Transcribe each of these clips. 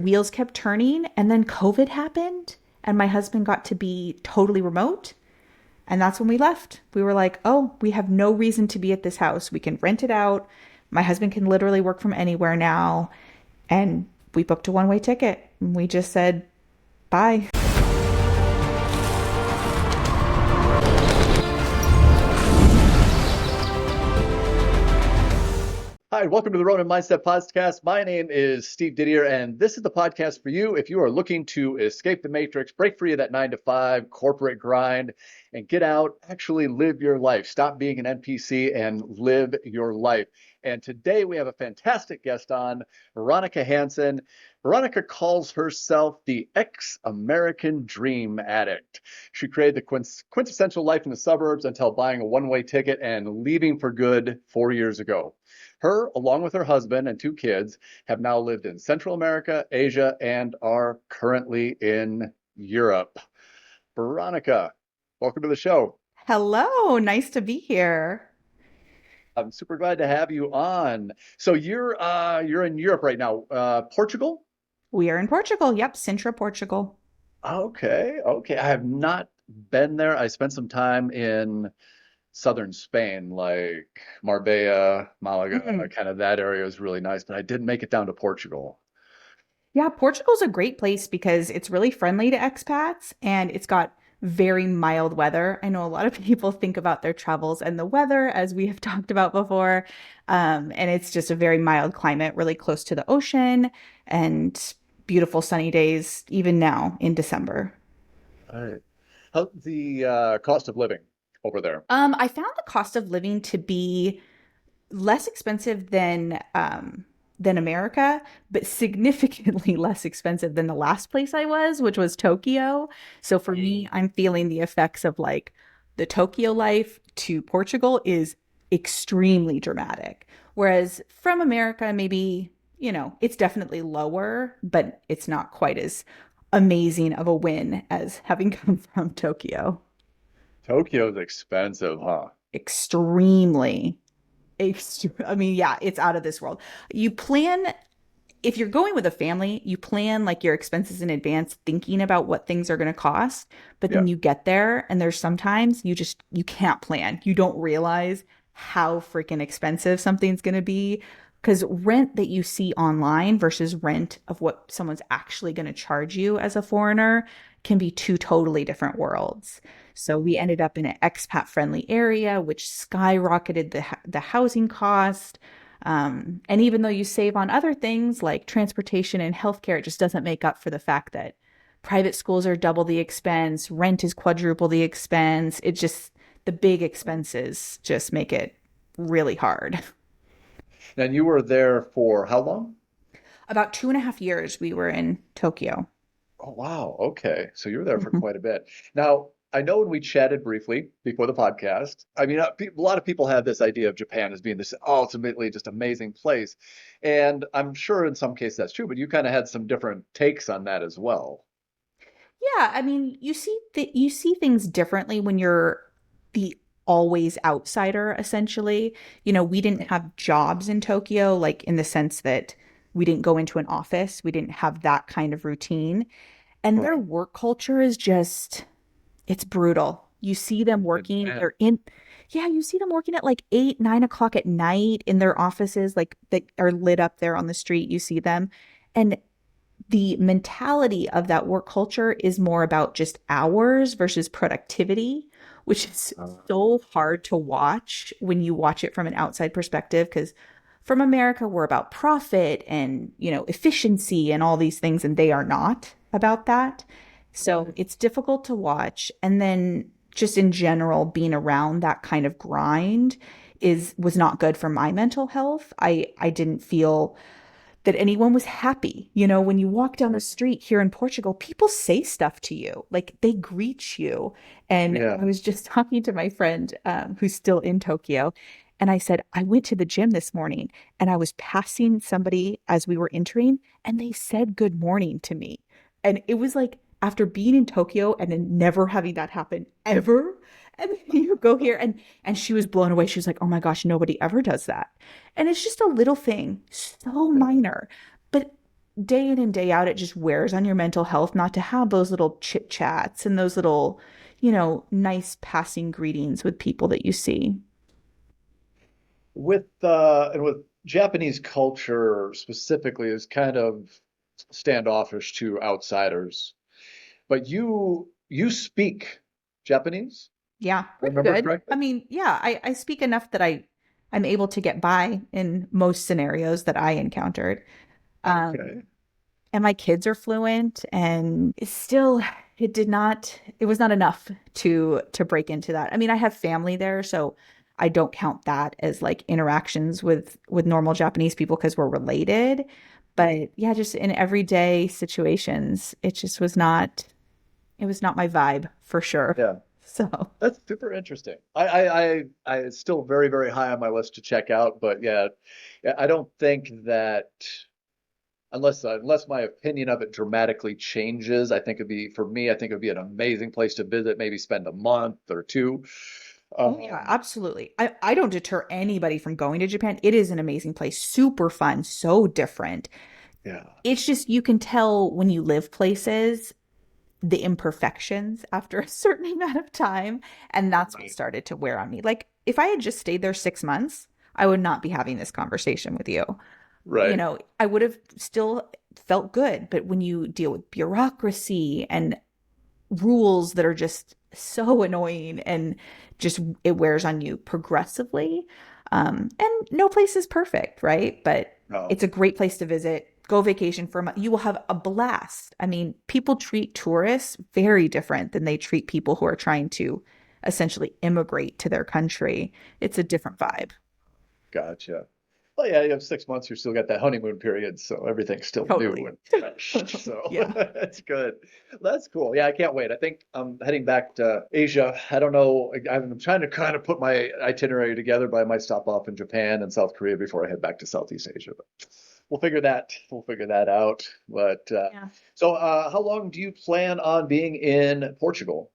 Wheels kept turning, and then COVID happened, and my husband got to be totally remote. And that's when we left. We were like, oh, we have no reason to be at this house. We can rent it out. My husband can literally work from anywhere now. And we booked a one-way ticket. And we just said, bye. Hi, welcome to the Ronin Mindset Podcast. My name is Steve Didier, and this is the podcast for you if you are looking to escape the matrix, break free of that 9 to 5 corporate grind, and get out, actually live your life. Stop being an NPC and live your life. And today we have a fantastic guest on, Veronica Hanson. Veronica calls herself the ex-American dream addict. She created the quintessential life in the suburbs until buying a one-way ticket and leaving for good 4 years ago. Her, along with her husband and 2 kids, have now lived in Central America, Asia, and are currently in Europe. Veronica, welcome to the show. Hello, nice to be here. I'm super glad to have you on. So you're in Europe right now, Portugal? We are in Portugal. Yep, Sintra, Portugal. Okay, okay. I have not been there. I spent some time in southern Spain, like Marbella, Malaga, Mm. kind of that area was really nice, but I didn't make it down to Portugal. Yeah, Portugal's a great place because it's really friendly to expats and it's got very mild weather. I know a lot of people think about their travels and the weather, as we have talked about before. And it's just a very mild climate, really close to the ocean and beautiful sunny days, even now in December. All right. How's the cost of living over there? I found the cost of living to be less expensive than America, but significantly less expensive than the last place I was, which was Tokyo. So for me, I'm feeling the effects of like the Tokyo life to Portugal is extremely dramatic. Whereas from America, maybe, it's definitely lower, but it's not quite as amazing of a win as having come from Tokyo. Tokyo's expensive, huh? Extremely. I mean, yeah, it's out of this world. You plan, if you're going with a family, you plan like your expenses in advance, thinking about what things are going to cost. But Yeah. then you get there, and there's sometimes you can't plan. You don't realize how freaking expensive something's going to be because rent that you see online versus rent of what someone's actually going to charge you as a foreigner can be two totally different worlds. So we ended up in an expat friendly area, which skyrocketed the housing cost. And even though you save on other things like transportation and healthcare, it just doesn't make up for the fact that private schools are double the expense, rent is quadruple the expense. It just, the big expenses just make it really hard. And you were there for how long? About 2.5 years we were in Tokyo. Oh, wow. Okay. So you were there for Mhm. quite a bit. Now, I know when we chatted briefly before the podcast, I mean, a lot of people have this idea of Japan as being this ultimately just amazing place. And I'm sure in some cases that's true, but you kind of had some different takes on that as well. Yeah, I mean, you see things differently when you're the always outsider, essentially. We didn't have jobs in Tokyo, like in the sense that we didn't go into an office. We didn't have that kind of routine. And their Right. work culture is just, it's brutal. You see them I working, bet. yeah, you see them working at like 8, 9 o'clock at night in their offices, like that are lit up there on the street. You see them. And the mentality of that work culture is more about just hours versus productivity, which is so hard to watch when you watch it from an outside perspective. Because from America, we're about profit and, efficiency and all these things, and they are not about that. So Right. it's difficult to watch. And then just in general, being around that kind of grind was not good for my mental health. I didn't feel that anyone was happy. When you walk down the street here in Portugal, people say stuff to you, like they greet you. And Yeah. I was just talking to my friend who's still in Tokyo. And I said, I went to the gym this morning and I was passing somebody as we were entering, and they said good morning to me. And it was like after being in Tokyo and then never having that happen ever. And then you go here and she was blown away. She was like, oh my gosh, nobody ever does that. And it's just a little thing, so Yeah. minor, but day in and day out, it just wears on your mental health not to have those little chit chats and those little, nice passing greetings with people that you see. With Japanese culture specifically is kind of standoffish to outsiders. But you speak Japanese, Yeah, if I pretty remember good. correctly? I mean, yeah, I speak enough that I'm able to get by in most scenarios that I encountered. Um, Okay. and my kids are fluent, and it's still, it was not enough to break into that. I mean, I have family there, so I don't count that as like interactions with normal Japanese people because we're related. But yeah, just in everyday situations, it was not my vibe for sure. Yeah, So, that's super interesting. It's still very, very high on my list to check out, but yeah, I don't think that unless my opinion of it dramatically changes, I think it'd be for me, I think it'd be an amazing place to visit, maybe spend a month or two. oh yeah, Um, absolutely. I don't deter anybody from going to Japan. It is an amazing place, super fun, so different. yeah, It's just you can tell when you live places the imperfections after a certain amount of time. And that's what right, started to wear on me. Like, if I had just stayed there 6 months, I would not be having this conversation with you. right. I would have still felt good. But when you deal with bureaucracy and rules that are just so annoying and just it wears on you progressively. And no place is perfect, right? But No. it's a great place to visit. Go vacation for a month. You will have a blast. I mean, people treat tourists very different than they treat people who are trying to essentially immigrate to their country. It's a different vibe. Gotcha. Well, yeah, you have 6 months, you still got that honeymoon period, so everything's still new Totally. and fresh. So Yeah. that's good. That's cool. Yeah, I can't wait. I think I'm heading back to Asia. I don't know. I'm trying to kind of put my itinerary together, but I might stop off in Japan and South Korea before I head back to Southeast Asia. But we'll figure that out. But Yeah. how long do you plan on being in Portugal?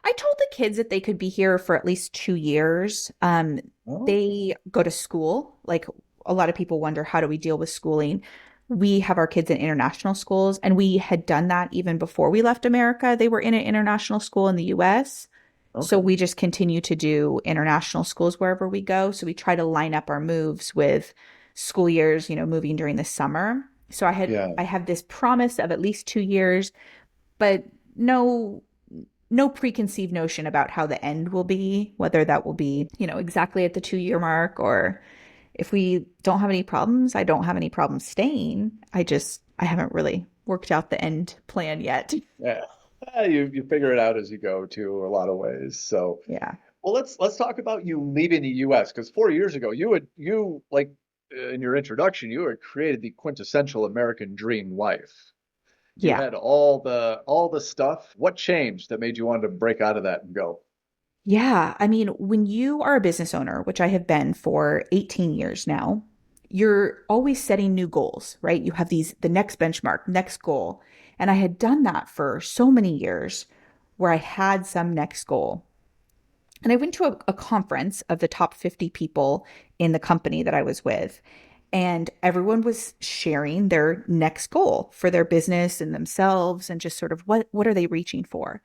I told the kids that they could be here for at least 2 years. Oh, They go to school. Like a lot of people wonder, how do we deal with schooling? We have our kids in international schools, and we had done that even before we left America. They were in an international school in the US. So okay. we just continue to do international schools wherever we go. So we try to line up our moves with school years, moving during the summer. So Yeah. I have this promise of at least 2 years, but no no preconceived notion about how the end will be, whether that will be, exactly at the 2 year mark, or if we don't have any problems, I don't have any problems staying. I haven't really worked out the end plan yet. Yeah. You figure it out as you go too, a lot of ways. So, Yeah. well, let's talk about you leaving the U.S. because 4 years ago you like in your introduction you had created the quintessential American dream life. You Yeah. had all the stuff. What changed that made you want to break out of that and go? Yeah. I mean, when you are a business owner, which I have been for 18 years now, you're always setting new goals, right? You have the next benchmark, next goal. And I had done that for so many years where I had some next goal. And I went to a conference of the top 50 people in the company that I was with, and everyone was sharing their next goal for their business and themselves and just sort of what are they reaching for.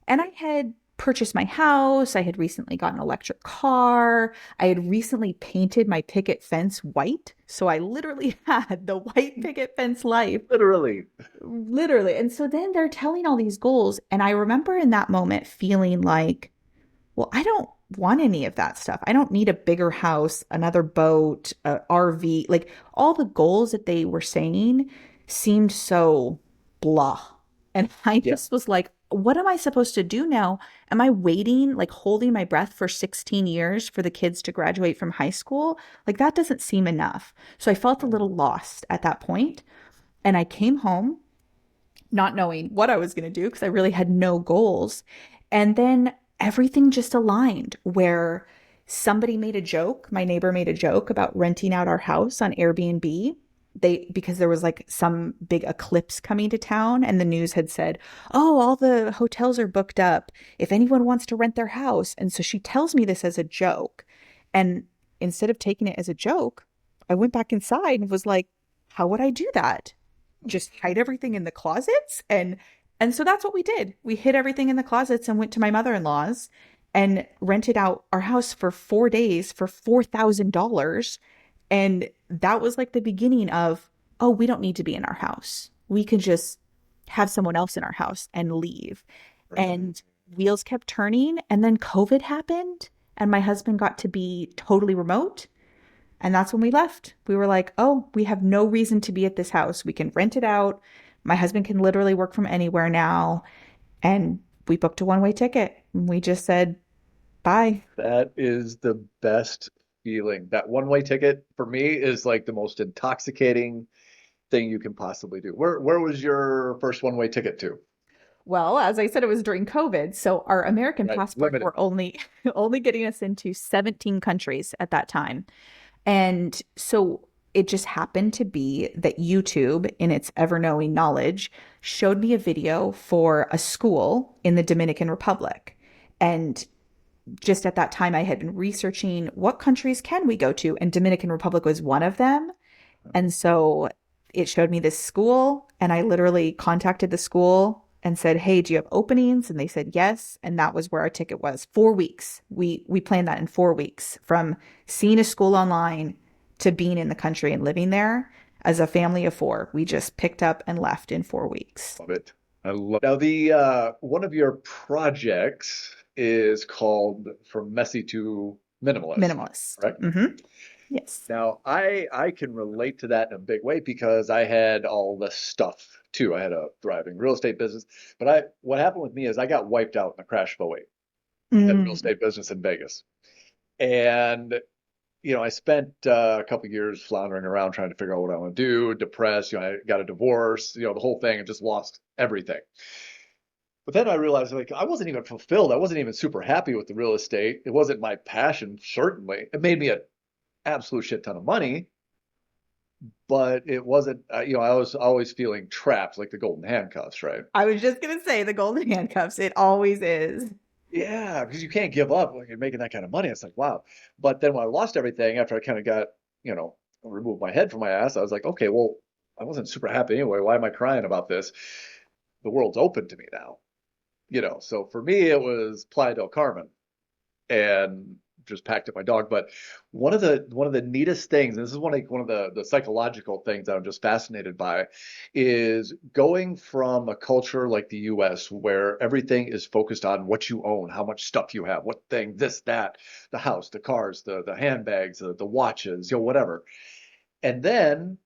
And I had purchased my house. I had recently got an electric car. I had recently painted my picket fence white. So I literally had the white picket fence life, Literally. literally. And so then they're telling all these goals. And I remember in that moment feeling like, well, I don't want any of that stuff. I don't need a bigger house, another boat, a RV. Like all the goals that they were saying seemed so blah. And I Yeah. just was like, what am I supposed to do now? Am I waiting, like holding my breath for 16 years for the kids to graduate from high school? Like that doesn't seem enough. So I felt a Yeah. little lost at that point. And I came home not knowing what I was going to do because I really had no goals. And then everything just aligned where somebody made a joke, my neighbor made a joke about renting out our house on Airbnb. Because there was like some big eclipse coming to town, and the news had said, "Oh, all the hotels are booked up if anyone wants to rent their house." And so she tells me this as a joke. And instead of taking it as a joke, I went back inside and was like, how would I do that? just hide everything in the closets. And so that's what we did. We hid everything in the closets and went to my mother-in-law's and rented out our house for 4 days for $4,000. And that was like the beginning of, oh, we don't need to be in our house. We can just have someone else in our house and leave. Right. And wheels kept turning. And then COVID happened, and my husband got to be totally remote. And that's when we left. We were like, oh, we have no reason to be at this house. We can rent it out. My husband can literally work from anywhere now. And we booked a one-way ticket. We just said, bye. That is the best feeling. That one-way ticket for me is like the most intoxicating thing you can possibly do. Where was your first one-way ticket to? Well, as I said, it was during COVID, so our American Right. passports Limited. were only only getting us into 17 countries at that time. And so it just happened to be that YouTube, in its ever-knowing knowledge, showed me a video for a school in the Dominican Republic. And just at that time, I had been researching what countries can we go to, and Dominican Republic was one of them. And so it showed me this school, and I literally contacted the school and said, "Hey, do you have openings?" And they said yes, and that was where our ticket was. 4 weeks. We planned that in 4 weeks, from seeing a school online to being in the country and living there as a family of four. We just picked up and left in 4 weeks. Love it. I love now the one of your projects is called From Messy to Minimalist, Minimalist. correct? Yes. Now I can relate to that in a big way because I had all the stuff too. I had a thriving real estate business, but I what happened with me is I got wiped out in the crash of '08. Had a real Mm. estate business in Vegas. And I spent a couple of years floundering around trying to figure out what I want to do, depressed. I got a divorce, the whole thing, and just lost everything. But then I realized like I wasn't even fulfilled. I wasn't even super happy with the real estate. It wasn't my passion, certainly. It made me an absolute shit ton of money, but it wasn't, I was always feeling trapped like the golden handcuffs, right? I was just gonna say the golden handcuffs. It always is. Yeah, because you can't give up when you're making that kind of money. It's like, wow. But then when I lost everything, after I kind of got, removed my head from my ass, I was like, okay, well, I wasn't super happy anyway. Why am I crying about this? The world's open to me now, So for me, it was Playa del Carmen and just packed up my dog. But one of the neatest things, and this is one of the psychological things that I'm just fascinated by, is going from a culture like the US where everything is focused on what you own, how much stuff you have, what thing, this, that, the house, the cars, the handbags, the watches, whatever. And then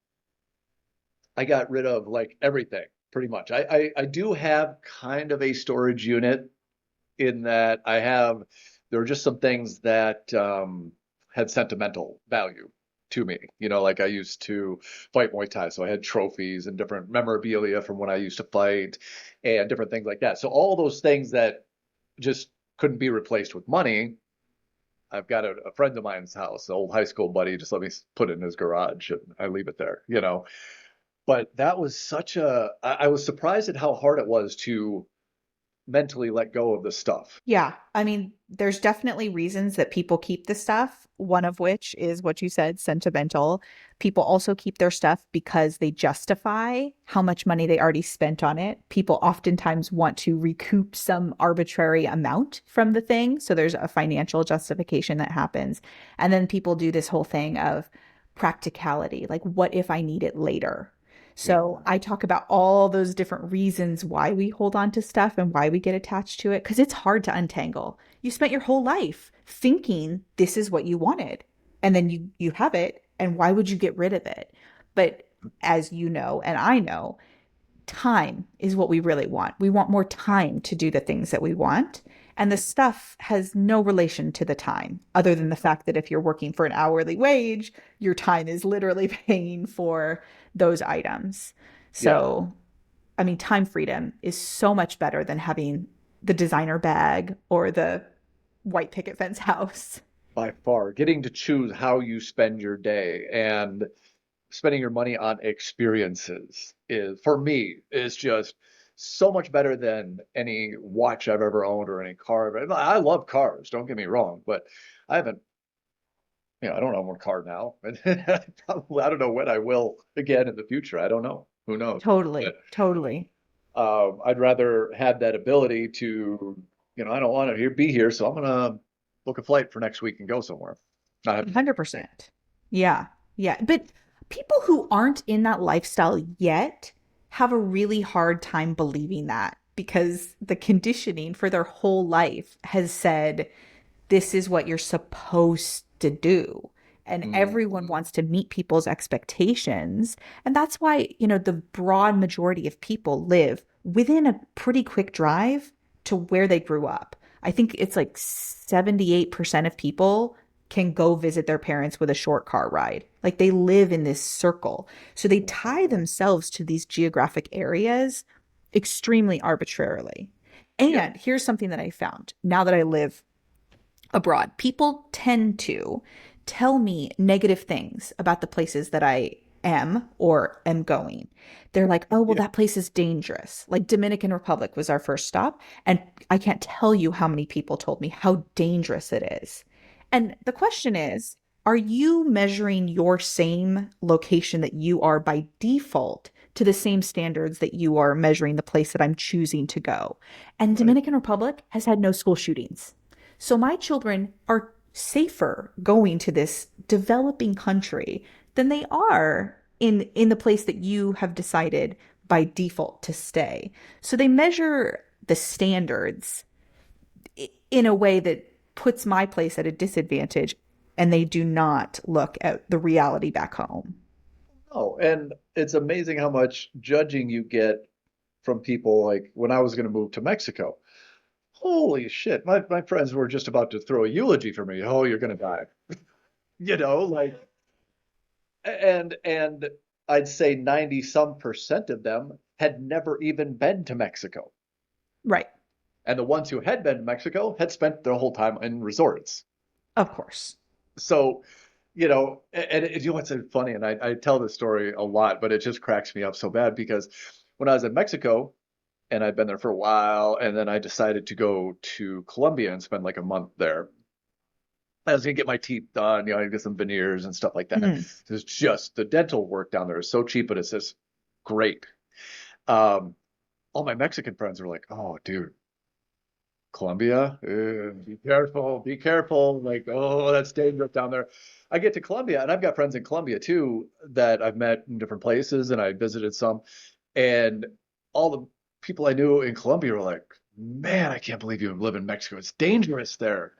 I got rid of like everything pretty much. I do have kind of a storage unit in that there are just some things that had sentimental value to me. Like I used to fight Muay Thai, so I had trophies and different memorabilia from when I used to fight and different things like that. So all those things that just couldn't be replaced with money. I've got a friend of mine's house, an old high school buddy, just let me put it in his garage and I leave it there. But that was I was surprised at how hard it was to mentally let go of the stuff. Yeah. I mean, there's definitely reasons that people keep the stuff, one of which is what you said, sentimental. People also keep their stuff because they justify how much money they already spent on it. People oftentimes want to recoup some arbitrary amount from the thing. So there's a financial justification that happens. And then people do this whole thing of practicality, like, what if I need it later? Yeah. So I talk about all those different reasons why we hold on to stuff and why we get attached to it, because it's hard to untangle. You spent your whole life thinking this is what you wanted, and then you have it, and why would you get rid of it? But as you know, and I know, time is what we really want. We want more time to do the things that we want. And the stuff has no relation to the time, other than the fact that if you're working for an hourly wage, your time is literally paying for those items. Yeah, So, I mean, time freedom is so much better than having the designer bag or the white picket fence house. by far. Getting to choose how you spend your day and spending your money on experiences is, for me, is just so much better than any watch I've ever owned or any car. I love cars, don't get me wrong, but I haven't, I don't own a car now. Probably, I don't know when I will again in the future. I don't know. Who knows? Totally, totally. I'd rather have that ability to, I don't want to be here, so I'm gonna book a flight for next week and go somewhere. Not have to think about it. 100%. Yeah. Yeah. But people who aren't in that lifestyle yet have a really hard time believing that because the conditioning for their whole life has said, this is what you're supposed to do. And Mm, everyone wants to meet people's expectations. And that's why, the broad majority of people live within a pretty quick drive to where they grew up. I think it's like 78% of people can go visit their parents with a short car ride. Like they live in this circle. So they tie themselves to these geographic areas extremely arbitrarily. yeah, And here's something that I found now that I live abroad. People tend to tell me negative things about the places that I am or am going. They're like, oh, well, yeah. that place is dangerous. Like Dominican Republic was our first stop. And I can't tell you how many people told me how dangerous it is. And the question is, are you measuring your same location that you are by default to the same standards that you are measuring the place that I'm choosing to go? And Right. Dominican Republic has had no school shootings. So my children are safer going to this developing country than they are in the place that you have decided by default to stay. So they measure the standards in a way that puts my place at a disadvantage and they do not look at the reality back home. Oh, and it's amazing how much judging you get from people. Like when I was going to move to Mexico, holy shit, my friends were just about to throw a eulogy for me. Oh, you're going to die. Like, and I'd say 90 some percent of them had never even been to Mexico. Right. And the ones who had been to Mexico had spent their whole time in resorts. Of course. So, what's so funny, and I tell this story a lot, but it just cracks me up so bad because when I was in Mexico and I'd been there for a while, and then I decided to go to Colombia and spend like a month there. I was gonna get my teeth done, get some veneers and stuff like that. Mm. It's just the dental work down there is so cheap, but it's just great. Um, all my Mexican friends were like, "Oh, dude, Colombia, be careful, be careful." Like, oh, that's dangerous down there. I get to Colombia, and I've got friends in Colombia too that I've met in different places, and I visited some. And all the people I knew in Colombia were like, "Man, I can't believe you live in Mexico. It's dangerous there."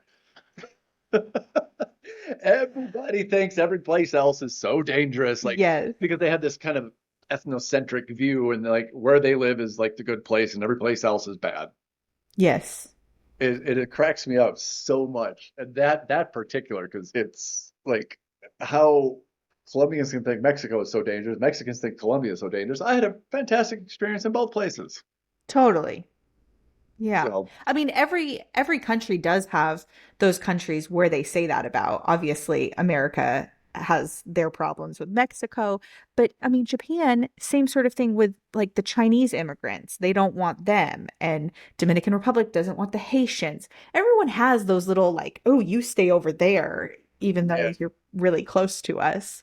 Everybody thinks every place else is so dangerous, like Yes. because they have this kind of ethnocentric view, and like where they live is like the good place, and every place else is bad. Yes. It cracks me up so much, and that particular because it's like how Colombians can think Mexico is so dangerous, Mexicans think Colombia is so dangerous. I had a fantastic experience in both places. Totally. Yeah. So I mean, every country does have those countries where they say that about. Obviously, America has their problems with Mexico, but I mean, Japan, same sort of thing with like the Chinese immigrants. They don't want them, and Dominican Republic doesn't want the Haitians. Everyone has those little like, oh, you stay over there, even though yeah, you're really close to us.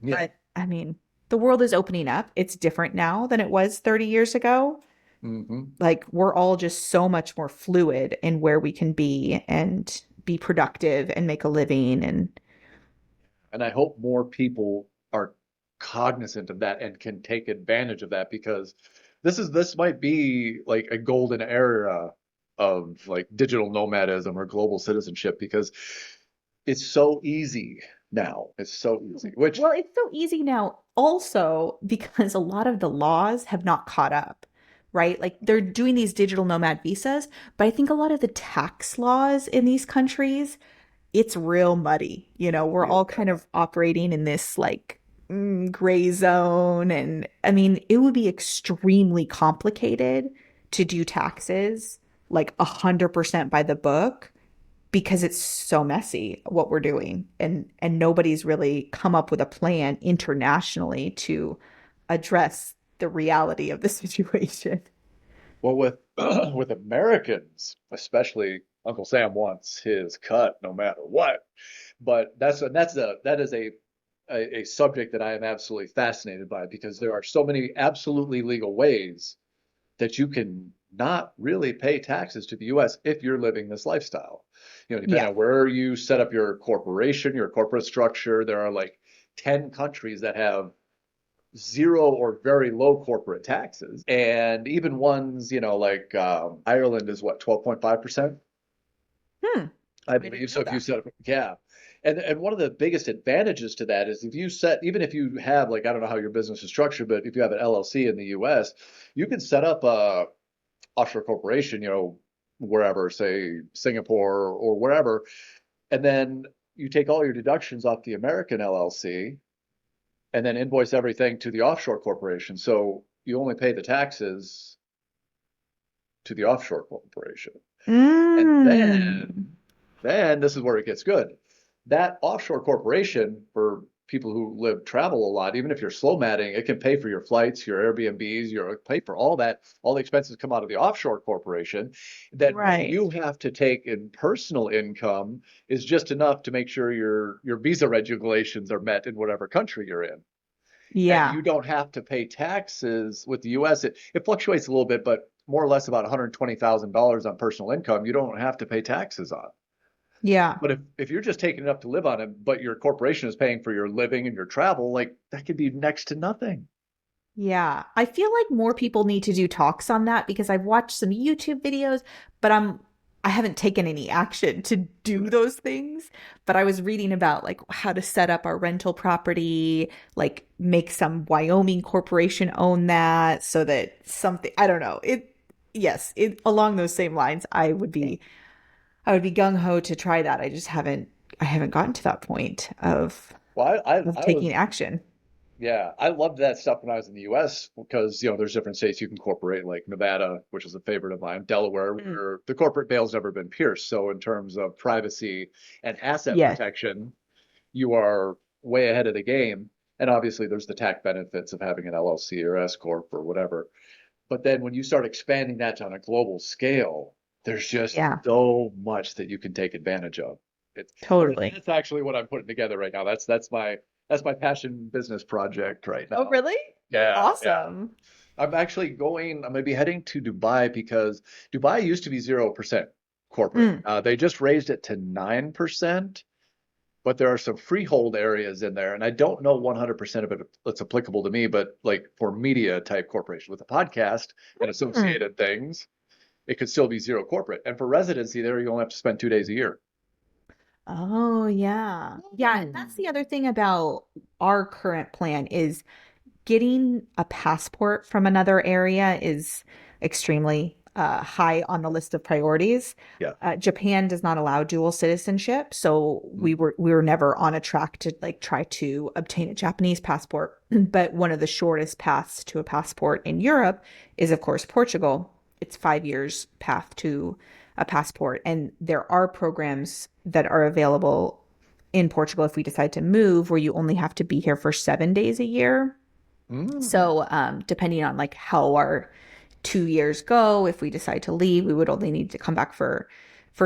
yeah. But I mean, the world is opening up. It's different now than it was 30 years ago. Hmm. Like we're all just so much more fluid in where we can be productive and make a living and And I hope more people are cognizant of that and can take advantage of that because this might be like a golden era of like digital nomadism or global citizenship because it's so easy now. It's so easy, which well, it's so easy now also because a lot of the laws have not caught up, right? Like they're doing these digital nomad visas, but I think a lot of the tax laws in these countries it's real muddy. We're real all kind of operating in this like gray zone. And I mean, it would be extremely complicated to do taxes like 100% by the book because it's so messy what we're doing. And nobody's really come up with a plan internationally to address the reality of the situation. well with with Americans, especially Uncle Sam wants his cut no matter what. But that is a a subject that I am absolutely fascinated by because there are so many absolutely legal ways that you can not really pay taxes to the US if you're living this lifestyle. Depending Yeah. on where you set up your corporation, your corporate structure, there are like 10 countries that have zero or very low corporate taxes. And even ones, like Ireland is what, 12.5%? Hmm. I I didn't believe. So know if you that. set up, yeah. And one of the biggest advantages to that is if you set, even if you have, like, I don't know how your business is structured, but if you have an LLC in the US, you can set up a offshore corporation, wherever, say Singapore or wherever, and then you take all your deductions off the American LLC and then invoice everything to the offshore corporation. So you only pay the taxes to the offshore corporation. And Mm. then this is where it gets good. That offshore corporation, for people who travel a lot, even if you're slow matting, it can pay for your flights, your Airbnbs, your pay for all that. All the expenses come out of the offshore corporation. Then what Right. you have to take in personal income is just enough to make sure your visa regulations are met in whatever country you're in. And Yeah. you don't have to pay taxes with the US. It fluctuates a little bit, but more or less about $120,000 on personal income, you don't have to pay taxes on. Yeah. But if you're just taking enough to live on it, but your corporation is paying for your living and your travel, like that could be next to nothing. Yeah. I feel like more people need to do talks on that because I've watched some YouTube videos, but I haven't taken any action to do Right. those things. But I was reading about like how to set up our rental property, like make some Wyoming corporation own that so that something, I don't know. Yes, it along those same lines, I would be gung ho to try that. I haven't gotten to that point Well, of I taking was, action. yeah, I loved that stuff when I was in the US because, there's different states you can incorporate, like Nevada, which is a favorite of mine, Delaware, Mm. where the corporate veil's never been pierced. So in terms of privacy and asset Yes. protection, you are way ahead of the game. And obviously, there's the tax benefits of having an LLC or S corp or whatever. But then when you start expanding that on a global scale, there's just Yeah, so much that you can take advantage of. It's totally. that's actually what I'm putting together right now. That's my passion business project right Oh, now. really? Yeah, yeah. Awesome. I'm gonna be heading to Dubai because Dubai used to be 0% corporate. Mm. They just raised it to 9%, but there are some freehold areas in there, and I don't know 100% of it that's applicable to me, but like for media type corporation with a podcast and Mm. associated things, it could still be zero corporate. And for residency there, you only have to spend 2 days a year. Oh, yeah. Yeah, and that's the other thing about our current plan is getting a passport from another area is extremely high on the list of priorities. Yeah. Japan does not allow dual citizenship, so we were never on a track to like try to obtain a Japanese passport. But one of the shortest paths to a passport in Europe is, of course, Portugal. It's 5 years path to a passport, and there are programs that are available in Portugal if we decide to move, where you only have to be here for 7 days a year. Mm, So, depending on like how our 2 years go, if we decide to leave, we would only need to come back for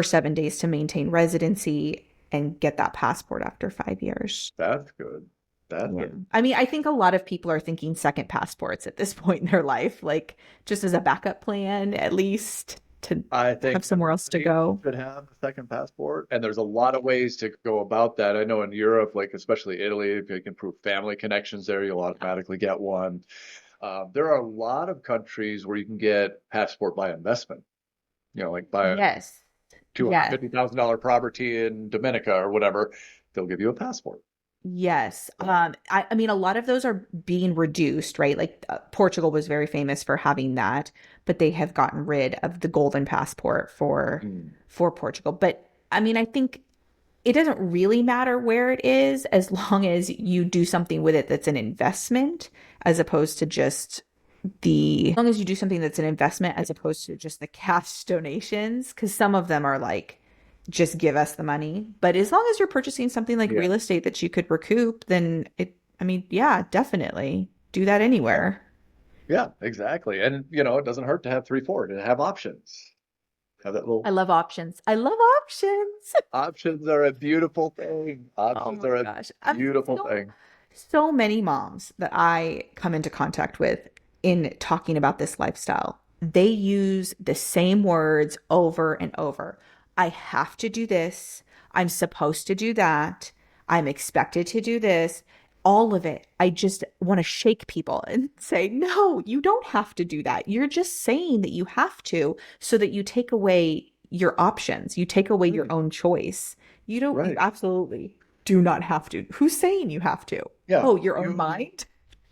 7 days to maintain residency and get that passport after 5 years. that's good. That's Yeah. good. I mean, I think a lot of people are thinking second passports at this point in their life, like just as a backup plan, at least to I think have somewhere else to everybody go. should have a second passport, and there's a lot of ways to go about that. I know in Europe, like especially Italy, if you can prove family connections there, you'll automatically get one. There are a lot of countries where you can get passport by investment. Like buy a Yes. Yes. $250,000 property in Dominica or whatever, they'll give you a passport. Yes. So, I mean, a lot of those are being reduced, right? Like Portugal was very famous for having that, but they have gotten rid of the golden passport mm, for Portugal. But I mean, I think it doesn't really matter where it is as long as you do something with it that's an investment as opposed to just as long as you do something that's an investment as opposed to just the cash donations, because some of them are like, just give us the money. But as long as you're purchasing something like yeah, real estate that you could recoup, then I mean, yeah, definitely do that yeah, anywhere. yeah, exactly. And it doesn't hurt to have three, four, to have options. Have that I little love options. I love options. options are a beautiful thing. Oh Options my are a gosh. beautiful thing. So many moms that I come into contact with in talking about this lifestyle, they use the same words over and over. I have to do this. I'm supposed to do that. I'm expected to do this. All of it. I just want to shake people and say, no, you don't have to do that. You're just saying that you have to so that you take away your options. You take away your Right. own choice. You Right. absolutely do not have to. Who's saying you have to? Yeah. Oh, your own You mind?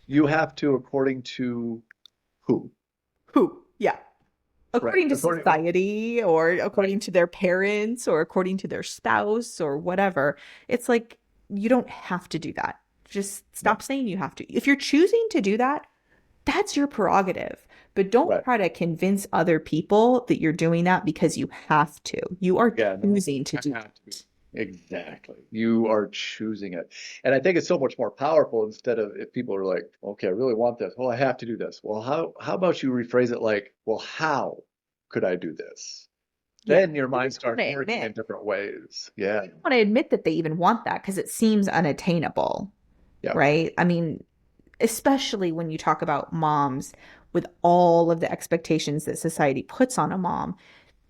you have to according to who? Who? Yeah. Right. According to According society or right. according to their parents or according to their spouse or whatever. It's like you don't have to do that. Just No. stop saying you have to. If you're choosing to do that, that's your prerogative. But don't Right. try to convince other people that you're doing that because you have to. You are Yeah, no. choosing to I do have to be. that. Exactly. You are choosing it. And I think it's so much more powerful instead of if people are like, okay, I really want this. Well, I have to do this. Well, how about you rephrase it like, well, how could I do this? Yeah. Then your They mind just want starts to working admit. in different ways. Yeah. They don't want to admit that they even want that because it seems unattainable, Yeah. right? I mean, especially when you talk about moms with all of the expectations that society puts on a mom,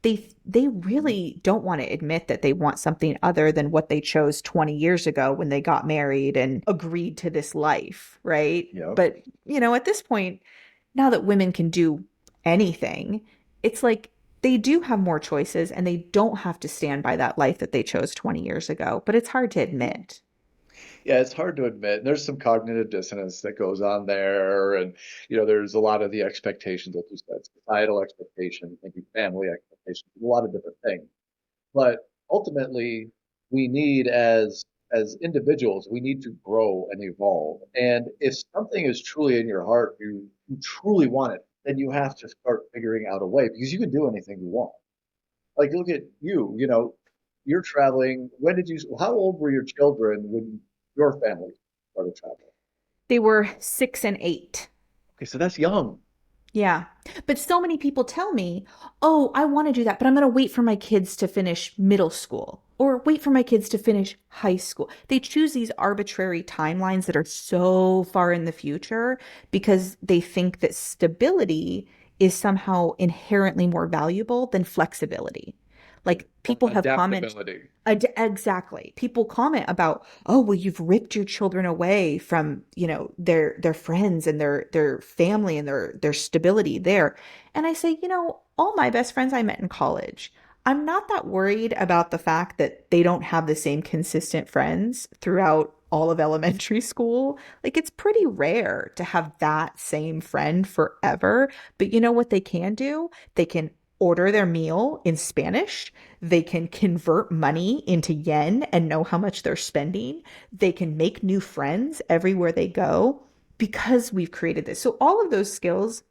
they really don't want to admit that they want something other than what they chose 20 years ago when they got married and agreed to this life, right? Yep. But, at this point, now that women can do anything, it's like they do have more choices and they don't have to stand by that life that they chose 20 years ago, but it's hard to admit. Yeah, it's hard to admit. There's some cognitive dissonance that goes on there. And, there's a lot of the expectations that you said, societal expectations, maybe family expectations, a lot of different things. But ultimately, we need as individuals, we need to grow and evolve. And if something is truly in your heart, you truly want it, then you have to start figuring out a way because you can do anything you want. Like look at you, you're traveling. How old were your children when your family started traveling? They were 6 and 8. Okay, so that's young. Yeah. But so many people tell me, oh, I want to do that, but I'm going to wait for my kids to finish middle school or wait for my kids to finish high school. They choose these arbitrary timelines that are so far in the future because they think that stability is somehow inherently more valuable than flexibility. Like Or people have commented. adaptability. Exactly. People comment about, oh, well, you've ripped your children away from, their friends and their family and their stability there. And I say, all my best friends I met in college. I'm not that worried about the fact that they don't have the same consistent friends throughout all of elementary school. Like it's pretty rare to have that same friend forever. But you know what they can do? They can order their meal in Spanish. They can convert money into yen and know how much they're spending. They can make new friends everywhere they go because we've created this. So, all of those skills,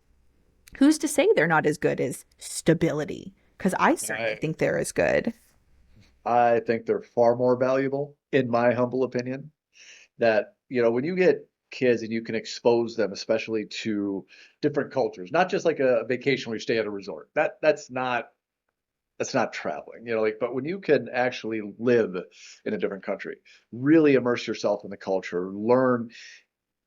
who's to say they're not as good as stability? Because I certainly I think they're as good. I think they're far more valuable, in my humble opinion. That, when you get kids and you can expose them, especially to different cultures, not just like a vacation where you stay at a resort. That's not traveling, like, but when you can actually live in a different country, really immerse yourself in the culture, learn,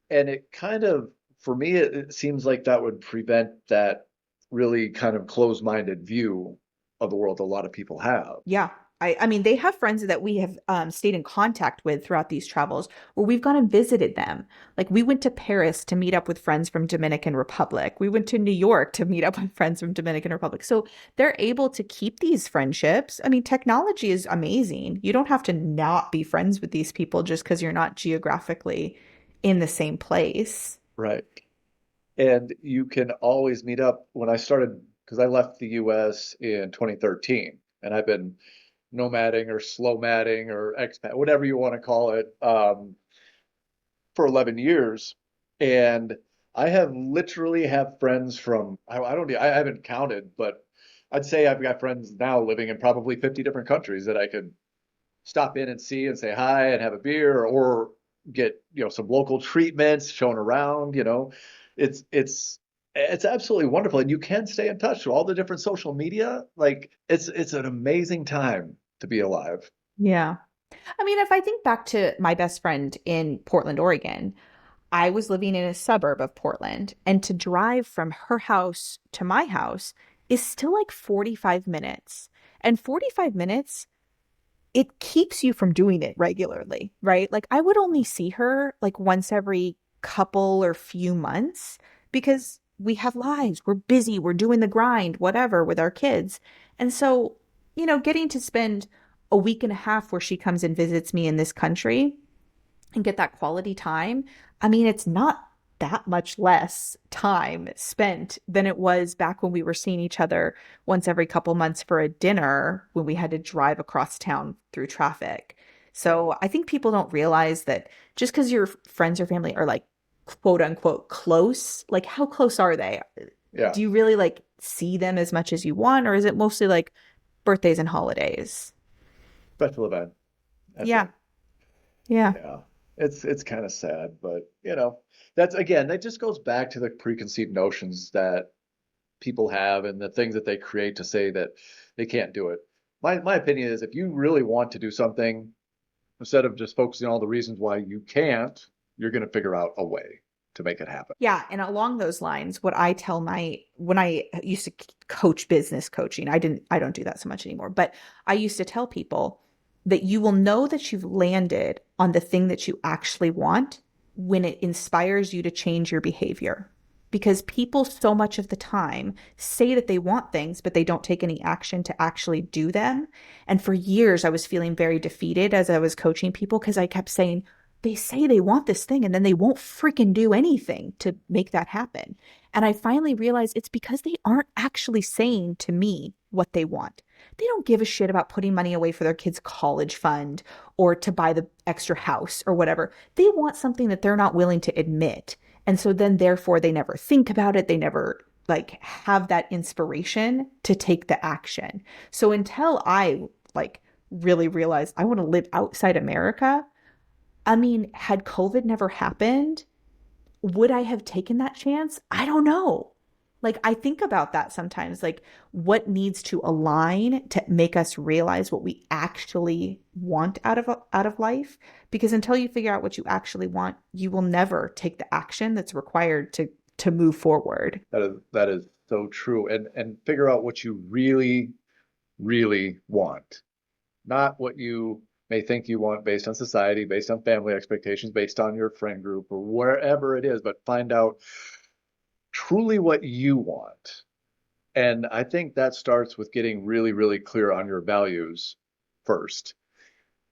and it kind of, for me, it seems like that would prevent that really kind of closed-minded view of the world a lot of people have. Yeah. I mean, they have friends that we have stayed in contact with throughout these travels where we've gone and visited them. Like we went to Paris to meet up with friends from Dominican Republic. We went to New York to meet up with friends from Dominican Republic. So they're able to keep these friendships. I mean, technology is amazing. You don't have to not be friends with these people just because you're not geographically in the same place. Right. And you can always meet up. When I started, because I left the US in 2013, and I've been nomading or slow madding or expat, whatever you want to call it, for 11 years. And I have literally have friends from, I don't, I haven't counted, but I'd say I've got friends now living in probably 50 different countries that I could stop in and see and say hi and have a beer or get, some local treatments shown around, it's absolutely wonderful. And you can stay in touch with all the different social media. Like it's an amazing time to be alive. Yeah. I mean, if I think back to my best friend in Portland, Oregon, I was living in a suburb of Portland, and to drive from her house to my house is still like 45 minutes. And 45 minutes, it keeps you from doing it regularly, right? Like I would only see her like once every couple or few months because we have lives, we're busy, we're doing the grind, whatever, with our kids. And so, getting to spend a week and a half where she comes and visits me in this country and get that quality time, I mean, it's not that much less time spent than it was back when we were seeing each other once every couple months for a dinner when we had to drive across town through traffic. So I think people don't realize that just because your friends or family are like quote unquote close, like how close are they? Yeah, Do you really like see them as much as you want, or is it mostly like birthdays and holidays? special event. That's Yeah. it. Yeah. Yeah. It's kind of sad, but that's again, that just goes back to the preconceived notions that people have and the things that they create to say that they can't do it. My opinion is if you really want to do something, instead of just focusing on all the reasons why you can't, you're going to figure out a way to make it happen. Yeah, and along those lines, what I tell when I used to coach business coaching, I don't do that so much anymore, but I used to tell people that you will know that you've landed on the thing that you actually want when it inspires you to change your behavior. Because people so much of the time say that they want things, but they don't take any action to actually do them. And for years, I was feeling very defeated as I was coaching people because I kept saying, they say they want this thing and then they won't freaking do anything to make that happen. And I finally realized it's because they aren't actually saying to me what they want. They don't give a shit about putting money away for their kids' college fund or to buy the extra house or whatever. They want something that they're not willing to admit. And so then therefore they never think about it. They never like have that inspiration to take the action. So until I like really realized I want to live outside America, I mean, had COVID never happened, would I have taken that chance? I don't know. Like, I think about that sometimes, like what needs to align to make us realize what we actually want out of life. Because until you figure out what you actually want, you will never take the action that's required to move forward. That is so true. And figure out what you really, really want, not what you may think you want based on society, based on family expectations, based on your friend group or wherever it is, but find out truly what you want. And I think that starts with getting really, really clear on your values first.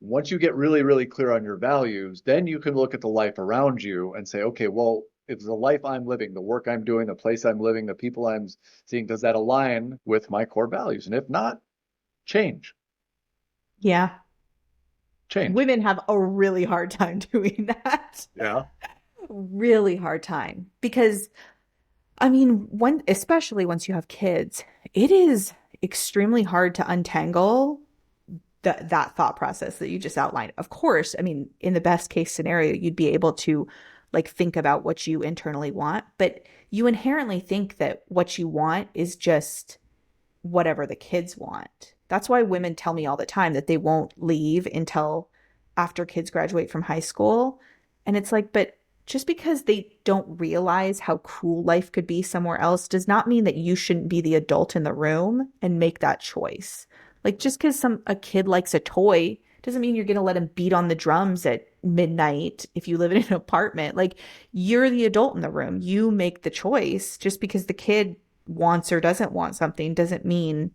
Once you get really, really clear on your values, then you can look at the life around you and say, okay, well, if the life I'm living, the work I'm doing, the place I'm living, the people I'm seeing, does that align with my core values? And if not, change, Yeah. change. Women have a really hard time doing that. Yeah. Really hard time because I mean, especially once you have kids, it is extremely hard to untangle that thought process that you just outlined. Of course, I mean, in the best case scenario, you'd be able to like think about what you internally want, but you inherently think that what you want is just whatever the kids want. That's why women tell me all the time that they won't leave until after kids graduate from high school. And it's like, but just because they don't realize how cool life could be somewhere else does not mean that you shouldn't be the adult in the room and make that choice. Like just because a kid likes a toy doesn't mean you're going to let him beat on the drums at midnight if you live in an apartment. Like you're the adult in the room. You make the choice. Just because the kid wants or doesn't want something doesn't mean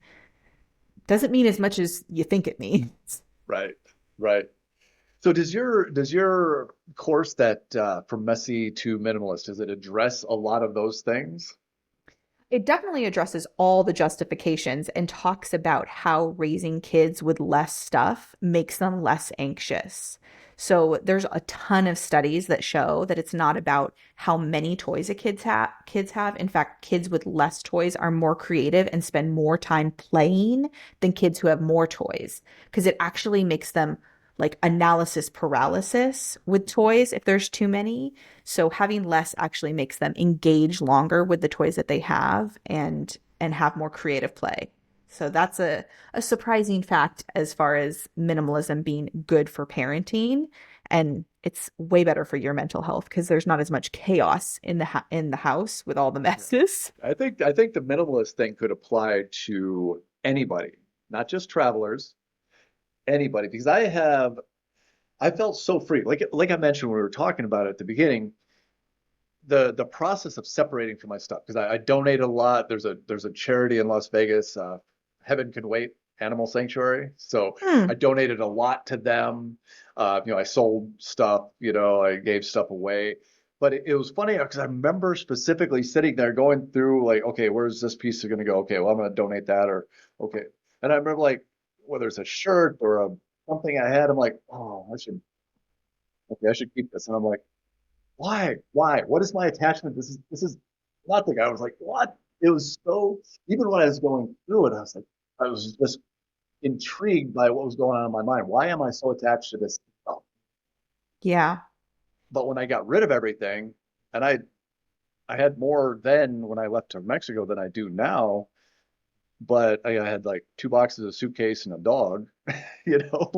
as much as you think it means. Right. Right. So does your course that from messy to minimalist, does it address a lot of those things? It definitely addresses all the justifications and talks about how raising kids with less stuff makes them less anxious. So there's a ton of studies that show that it's not about how many toys kids have. In fact, kids with less toys are more creative and spend more time playing than kids who have more toys because it actually makes them like analysis paralysis with toys if there's too many. So having less actually makes them engage longer with the toys that they have and have more creative play. So that's a surprising fact as far as minimalism being good for parenting. And it's way better for your mental health because there's not as much chaos in in the house with all the Yeah. messes. I think the minimalist thing could apply to anybody, not just travelers, anybody, because I felt so free. Like I mentioned when we were talking about it at the beginning, the process of separating from my stuff, because I donate a lot. There's a charity in Las Vegas, Heaven Can Wait Animal Sanctuary. So I Hmm. donated a lot to them. I sold stuff, I gave stuff away. But it was funny because I remember specifically sitting there going through like, okay, where's this piece going to go? Okay, well, I'm going to donate that, or okay. And I remember like whether it's a shirt or something I had, I'm like, oh, okay, I should keep this. And I'm like, why? Why? What is my attachment? This is nothing. I was like, what? It was so, even when I was going through it, I was just intrigued by what was going on in my mind. Why am I so attached to this stuff? Yeah. But when I got rid of everything, and I had more then when I left to Mexico than I do now, but I had like 2 boxes, a suitcase, and a dog,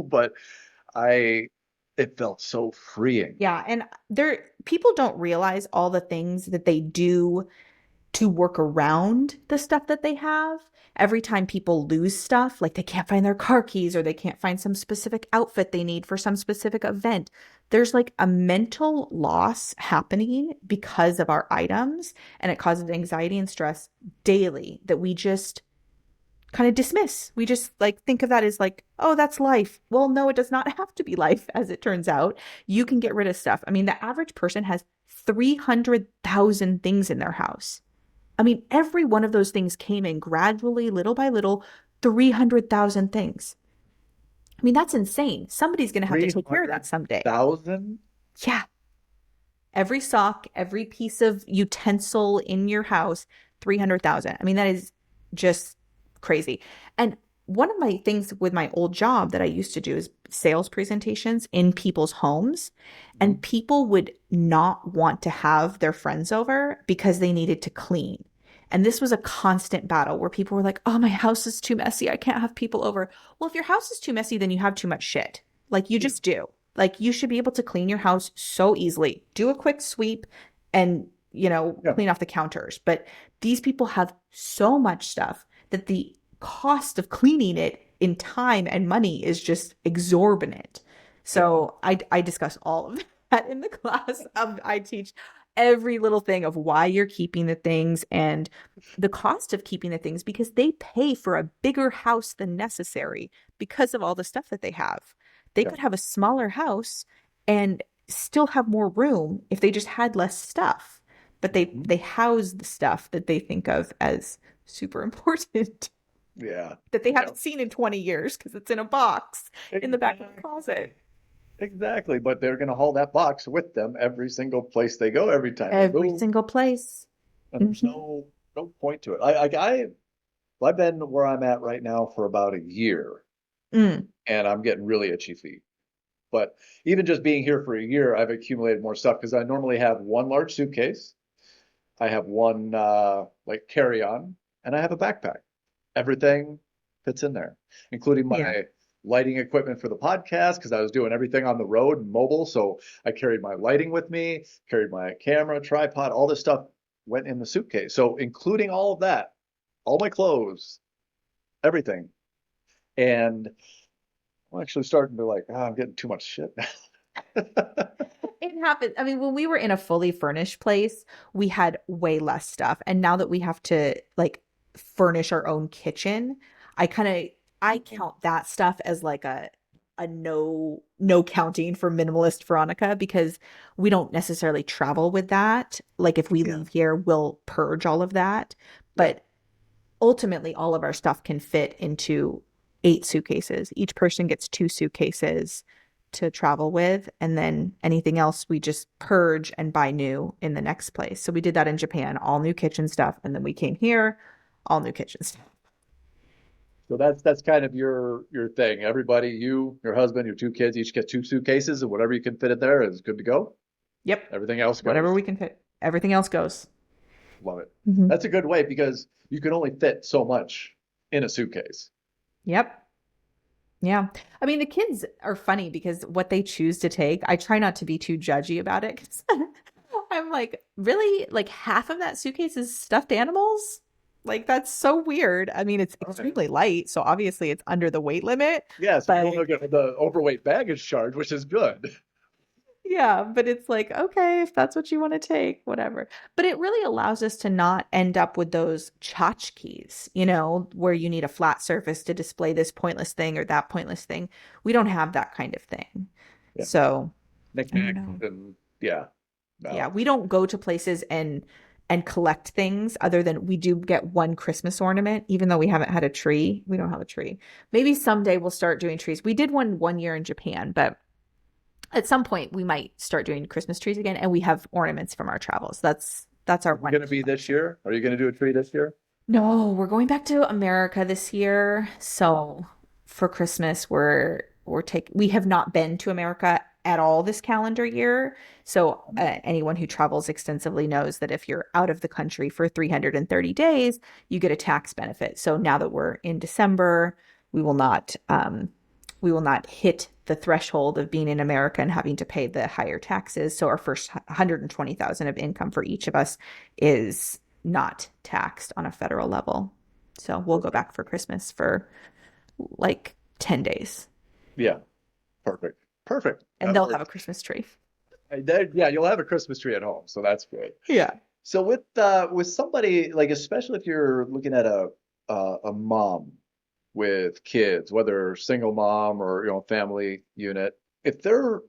but I, it felt so freeing. Yeah. And people don't realize all the things that they do to work around the stuff that they have. Every time people lose stuff, like they can't find their car keys or they can't find some specific outfit they need for some specific event, there's like a mental loss happening because of our items, and it causes anxiety and stress daily that we just kind of dismiss. We just like think of that as like, oh, that's life. Well, no, it does not have to be life, as it turns out. You can get rid of stuff. I mean, the average person has 300,000 things in their house. I mean, every one of those things came in gradually, little by little, 300,000 things. I mean, that's insane. Somebody's going to have to take care of that someday. 300,000? Yeah. Every sock, every piece of utensil in your house, 300,000. I mean, that is just crazy. And one of my things with my old job that I used to do is sales presentations in people's homes. And people would not want to have their friends over because they needed to clean. And this was a constant battle where people were like, oh, my house is too messy. I can't have people over. Well, if your house is too messy, then you have too much shit. Like you Yeah. just do. Like you should be able to clean your house so easily. Do a quick sweep and, Yeah. clean off the counters. But these people have so much stuff that the cost of cleaning it in time and money is just exorbitant. Yeah. So I discuss all of that in the class. I teach every little thing of why you're keeping the things and the cost of keeping the things because they pay for a bigger house than necessary because of all the stuff that they have. They Yeah. could have a smaller house and still have more room if they just had less stuff. But Hmm. they house the stuff that they think of as super important Yeah. that they Yeah. haven't seen in 20 years because it's in a box in the back of the Exactly. closet. Exactly. But they're going to haul that box with them every single place they go, every time they Every move. single place. And there's Hmm. no point to it. I've been where I'm at right now for about a year, Mm, and I'm getting really itchy feet. But even just being here for a year, I've accumulated more stuff because I normally have one large suitcase, I have one like carry-on, and I have a backpack. Everything fits in there, including yeah. my lighting equipment for the podcast because I was doing everything on the road and mobile. So I carried my lighting with me, carried my camera, tripod, all this stuff went in the suitcase. So including all of that, all my clothes, everything. And I'm actually starting to like, I'm getting too much shit now. It happens. I mean, when we were in a fully furnished place, we had way less stuff. And now that we have to like furnish our own kitchen, I count that stuff as like a no counting for minimalist Veronica because we don't necessarily travel with that. Like if we Yeah. leave here, we'll purge all of that. Yeah. But ultimately all of our stuff can fit into 8 suitcases. Each person gets 2 suitcases to travel with, and then anything else we just purge and buy new in the next place. So we did that in Japan, all new kitchen stuff, and then we came here, all new kitchen stuff. So that's kind of your thing. Everybody, you, your husband, your 2 kids, each get 2 suitcases, and whatever you can fit in there is good to go. Yep, Everything else whatever goes. we can fit. Everything else goes. Love it. Mhm. That's a good way because you can only fit so much. in a suitcase. Yep. Yeah. I mean, the kids are funny because what they choose to take, I try not to be too judgy about it 'cause I'm like, really? Like half of that suitcase is stuffed animals? Like that's so weird. I mean, it's All right. extremely light, so obviously it's under the weight limit, Yeah, so you but don't get the overweight baggage charge, which is good. yeah, but it's like, okay, if that's what you want to take, whatever. But it really allows us to not end up with those tchotchkes, where you need a flat surface to display this pointless thing or that pointless thing. We don't have that kind of thing. Yeah. So I don't Knickknacks know. and yeah. Yeah, No. we don't go to places and collect things other than we do get one Christmas ornament, even though we haven't had a tree. We don't have a tree. Maybe someday we'll start doing trees. We did one year in Japan, but at some point we might start doing Christmas trees again, and we have ornaments from our travels. That's our Is it one going to be this year? Are you going to do a tree this year? No, we're going back to America this year. So for Christmas, we have not been to America at all this calendar year. So anyone who travels extensively knows that if you're out of the country for 330 days, you get a tax benefit. So now that we're in December, we will not we will not hit the threshold of being in America and having to pay the higher taxes. So our first 120,000 of income for each of us is not taxed on a federal level. So we'll go Perfect. back for Christmas for like 10 days Yeah, perfect. Perfect. and That they'll have a works. Christmas tree. Yeah, you'll have a Christmas tree at home, so that's good. Yeah. So with somebody like, especially if you're looking at a mom with kids, whether single mom or family unit, if they're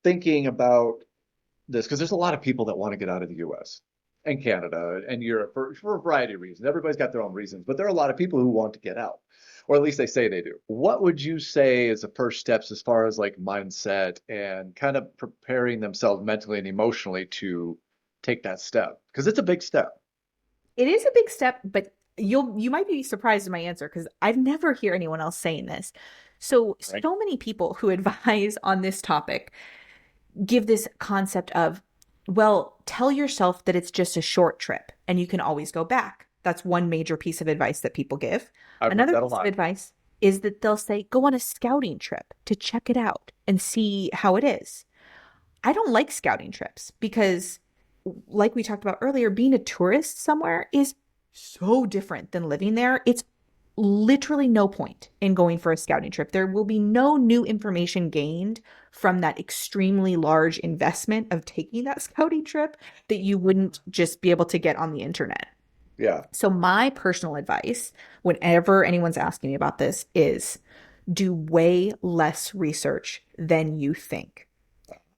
thinking about this, because there's a lot of people that want to get out of the US and Canada and Europe for a variety of reasons. Everybody's got their own reasons, but there are a lot of people who want to get out, or at least they say they do. What would you say is the first steps as far as like mindset and kind of preparing themselves mentally and emotionally to take that step? Because it's a big step, It is a big step, but you might be surprised at my answer because I've never hear anyone else saying this. So right? so many people who advise on this topic give this concept of, well, tell yourself that it's just a short trip and you can always go back. That's one major piece of advice that people give. I've heard Another that a piece of lot. advice is that they'll say, go on a scouting trip to check it out and see how it is. I don't like scouting trips because, like we talked about earlier, being a tourist somewhere is so different than living there. It's literally no point in going for a scouting trip. There will be no new information gained from that extremely large investment of taking that scouting trip that you wouldn't just be able to get on the internet. Yeah, So, my personal advice, whenever anyone's asking me about this, is do way less research than you think.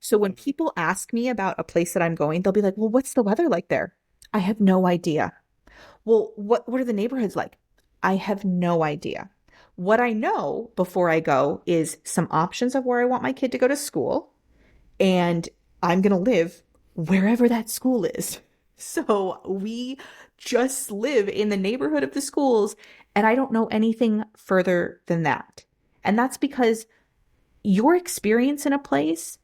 So when people ask me about a place that I'm going, they'll be like, "Well, what's the weather like there?" I have no idea. Well, what are the neighborhoods like? I have no idea. What I know before I go is some options of where I want my kid to go to school, and I'm going to live wherever that school is. So we just live in the neighborhood of the schools, and I don't know anything further than that. And that's because your experience in a place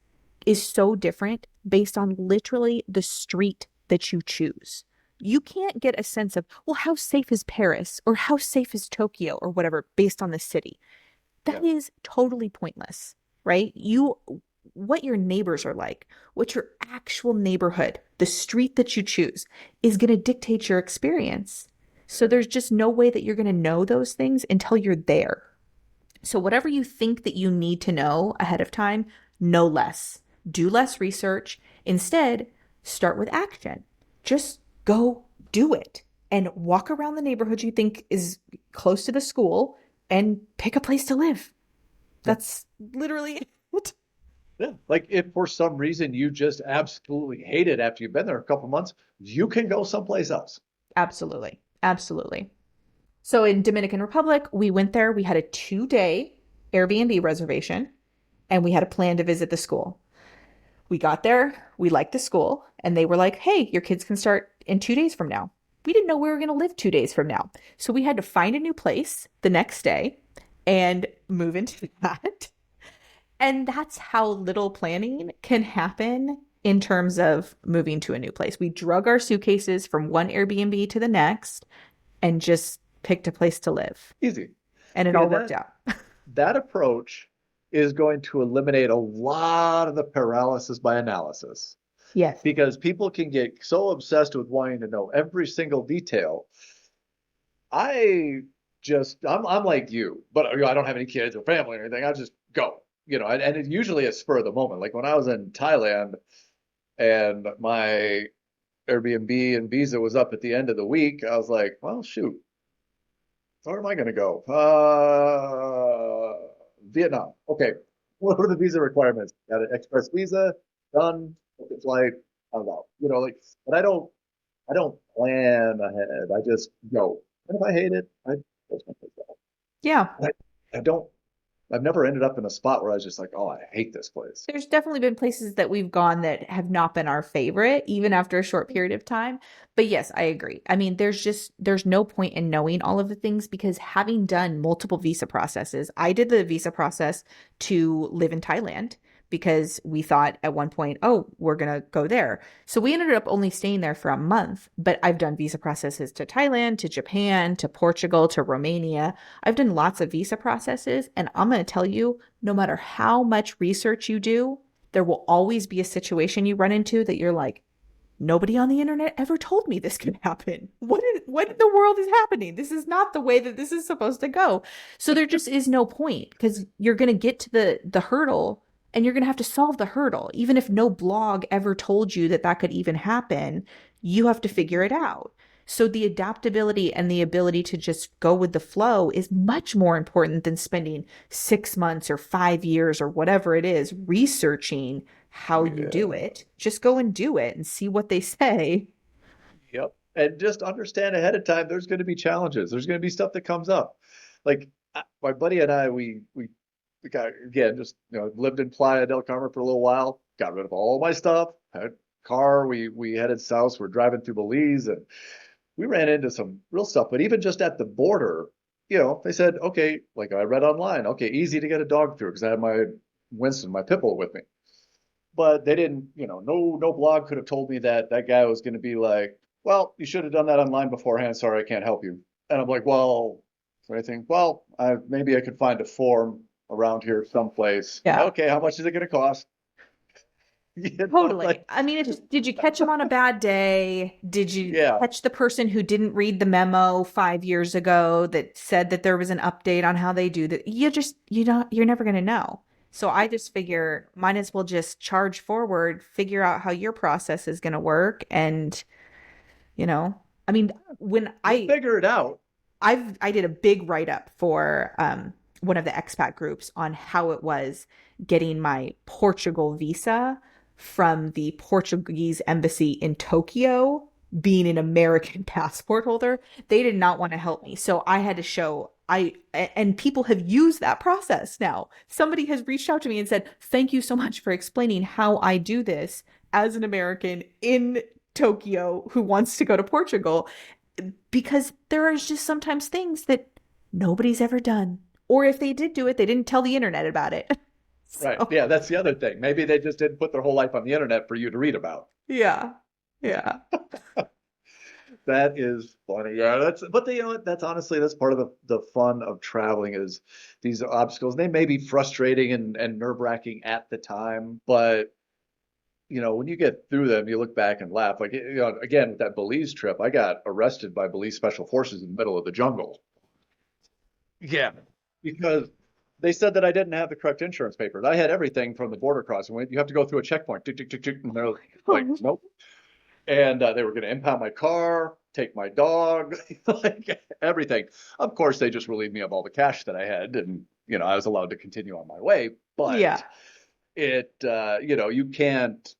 is so different based on literally the street that you choose. You can't get a sense of, well, how safe is Paris or how safe is Tokyo or whatever based on the city. yeah, That is totally pointless, right? What your neighbors are like, what your actual neighborhood, the street that you choose is going to dictate your experience. So there's just no way that you're going to know those things until you're there. So, whatever you think that you need to know ahead of time, know less. Do less research. Instead, start with action. Just go do it and walk around the neighborhood you think is close to the school and pick a place to live. yeah, That's literally it. yeah. Like if for some reason you just absolutely hate it after you've been there a couple months, you can go someplace else. Absolutely. Absolutely. So, in Dominican Republic, we went there. We had a 2-day Airbnb reservation and we had a plan to visit the school. We got there, we liked the school, and they were like, hey, your kids can start in 2 days from now. We didn't know we were going to live 2 days from now. So we had to find a new place the next day and move into that. And that's how little planning can happen in terms of moving to a new place. We drug our suitcases from one Airbnb to the next and just picked a place to live Easy. and it See, all and worked out. that approach is going to eliminate a lot of the paralysis by analysis Yes. because people can get so obsessed with wanting to know every single detail. I I'm like you, but I don't have any kids or family or anything. I just go, and it usually is spur of the moment. Like when I was in Thailand and my Airbnb and visa was up at the end of the week, I was like, well, shoot, where am I going to go? Vietnam. Okay. What are the visa requirements? Got an express visa, done, book a flight, I'm out. But I don't plan ahead. I just go. And if I hate it, I go someplace else. Yeah. I don't, I've never ended up in a spot where I was just like, oh, I hate this place. There's definitely been places that we've gone that have not been our favorite, even after a short period of time. But yes, I agree. I mean, there's no point in knowing all of the things because having done multiple visa processes, I did the visa process to live in Thailand because we thought at one point, oh, we're gonna go there. So we ended up only staying there for a month, but I've done visa processes to Thailand, to Japan, to Portugal, to Romania. I've done lots of visa processes, and I'm gonna tell you, no matter how much research you do, there will always be a situation you run into that you're like, nobody on the internet ever told me this could happen. What in the world is happening? This is not the way that this is supposed to go. So there just is no point because you're going to get to the hurdle and you're going to have to solve the hurdle. Even if no blog ever told you that that could even happen, you have to figure it out. So the adaptability and the ability to just go with the flow is much more important than spending 6 months or 5 years or whatever it is researching how you do Yeah. it. Just go and do it and see what they say. Yep. And just understand ahead of time, there's going to be challenges. There's going to be stuff that comes up. Like my buddy and I, we got, again, just, lived in Playa del Carmen for a little while, got rid of all my stuff, had a car. We headed south. We're driving through Belize and we ran into some real stuff. But even just at the border, they said, okay, like I read online, okay, easy to get a dog through because I had my Winston, my pit bull with me. But they didn't, no blog could have told me that that guy was going to be like, well, you should have done that online beforehand. Sorry, I can't help you. And I'm like, well, so I think, well, maybe I could find a form around here someplace. Yeah. Okay, how much is it going to cost? Totally. Like, I mean, did you catch them on a bad day? Did you yeah, catch the person who didn't read the memo 5 years ago that said that there was an update on how they do that? You're never going to know. So I just figure might as well just charge forward, figure out how your process is going to work. And, you know, I mean, when you'll figure it out. I did a big write up for one of the expat groups on how it was getting my Portugal visa from the Portuguese embassy in Tokyo, being an American passport holder. They did not want to help me, so I had to show. And people have used that process now. Somebody has reached out to me and said, "Thank you so much for explaining how I do this as an American in Tokyo who wants to go to Portugal." Because there are just sometimes things that nobody's ever done. Or if they did do it, they didn't tell the internet about it. Right. So, Yeah, that's the other thing. Maybe they just didn't put their whole life on the internet for you to read about. yeah. Yeah. That is funny. Yeah, but that's honestly that's part of the fun of traveling is these obstacles. They may be frustrating and nerve-wracking at the time, but when you get through them, you look back and laugh. Like, again, with that Belize trip, I got arrested by Belize Special Forces in the middle of the jungle. Yeah, because they said that I didn't have the correct insurance papers. I had everything from the border crossing. You have to go through a checkpoint. Tick, tick, tick, tick, and they're like, Oh, nope. And they were going to impound my car, take my dog, like everything. Of course, they just relieved me of all the cash that I had, and I was allowed to continue on my way. yeah. But you can't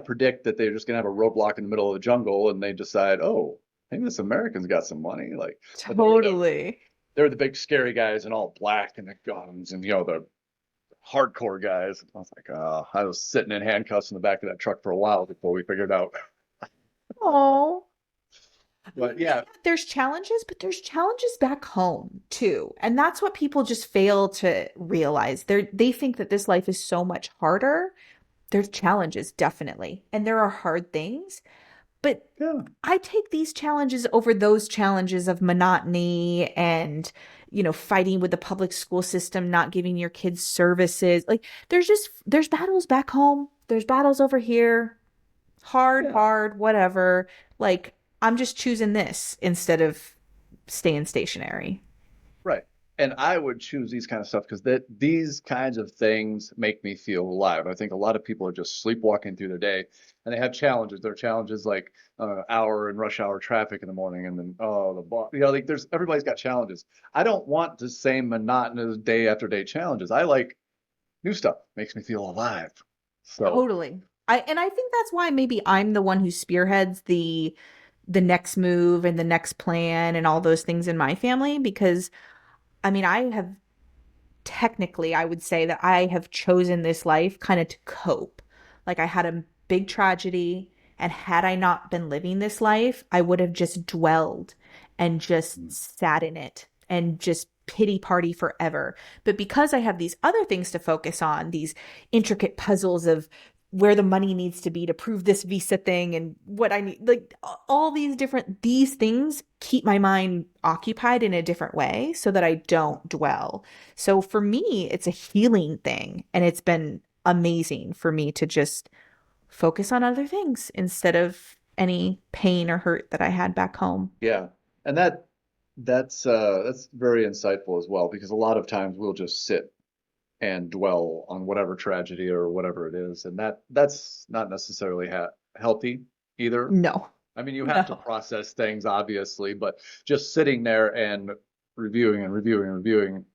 predict that they're just going to have a roadblock in the middle of the jungle, and they decide, oh, I think this American's got some money. Like, but Totally. they were the big scary guys in all black and the guns and the hardcore guys. I was like, oh, I was sitting in handcuffs in the back of that truck for a while before we figured out. Oh. I mean, But yeah, there's challenges, but there's challenges back home too. And that's what people just fail to realize. They think that this life is so much harder. There's challenges, definitely. And there are hard things, But Yeah. I take these challenges over those challenges of monotony and, fighting with the public school system, not giving your kids services. Like there's battles back home. There's battles over here. Hard, Yeah. hard, whatever. Like I'm just choosing this instead of staying stationary. Right. And I would choose these kind of stuff because these kinds of things make me feel alive. I think a lot of people are just sleepwalking through their day and they have challenges. There are challenges like hour and rush hour traffic in the morning and then the boss, like there's everybody's got challenges. I don't want the same monotonous day after day challenges. I like new stuff. Makes me feel alive. So, Totally. I think that's why maybe I'm the one who spearheads the next move and the next plan and all those things in my family because I mean, I have technically, I would say that I have chosen this life kind of to cope. Like I had a big tragedy, and had I not been living this life, I would have just dwelled and just sat in it and just pity party forever. But because I have these other things to focus on, these intricate puzzles of where the money needs to be to prove this visa thing and what I need, like all these things keep my mind occupied in a different way so that I don't dwell. So for me, it's a healing thing. And it's been amazing for me to just focus on other things instead of any pain or hurt that I had back home. yeah. And that's very insightful as well because a lot of times we'll just sit and dwell on whatever tragedy or whatever it is. And that's not necessarily healthy either. No, I mean, you have to no. process things, obviously, but just sitting there and reviewing and reviewing and reviewing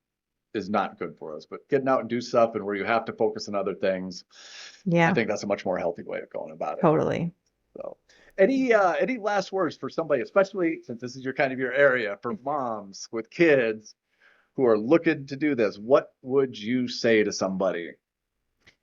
is not good for us. But getting out and do stuff and where you have to focus on other things, I Yeah, think that's a much more healthy way of going about it. totally. So, any last words for somebody, especially since this is your kind of your area, for moms with kids who are looking to do this? What would you say to somebody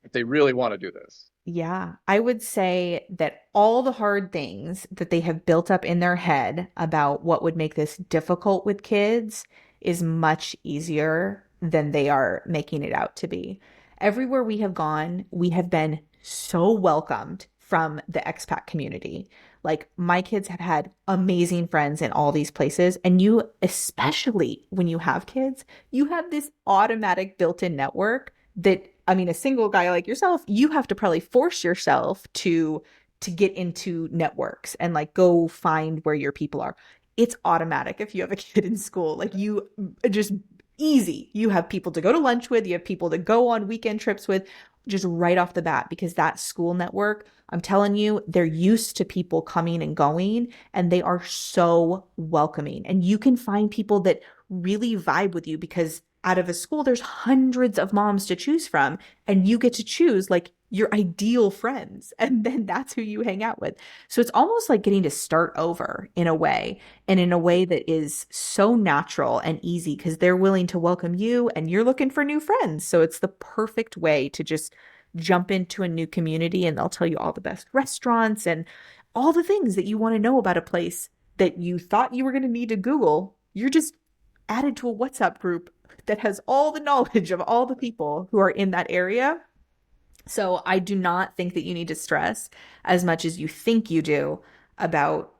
if they really want to do this? Yeah, I would say that all the hard things that they have built up in their head about what would make this difficult with kids is much easier than they are making it out to be. Everywhere we have gone, we have been so welcomed from the expat community. Like my kids have had amazing friends in all these places, and you, especially when you have kids, you have this automatic built-in network that I mean, a single guy like yourself, you have to probably force yourself to get into networks and like go find where your people are. It's automatic if you have a kid in school. Like you just easy. You have people to go to lunch with, you have people to go on weekend trips with just right off the bat because that school network, I'm telling you, they're used to people coming and going and they are so welcoming. And you can find people that really vibe with you because out of a school, there's hundreds of moms to choose from, and you get to choose like your ideal friends, and then that's who you hang out with. So it's almost like getting to start over in a way, and in a way that is so natural and easy because they're willing to welcome you and you're looking for new friends. So it's the perfect way to just jump into a new community, and they'll tell you all the best restaurants and all the things that you want to know about a place that you thought you were going to need to Google. You're just added to a WhatsApp group that has all the knowledge of all the people who are in that area. So I do not think that you need to stress as much as you think you do about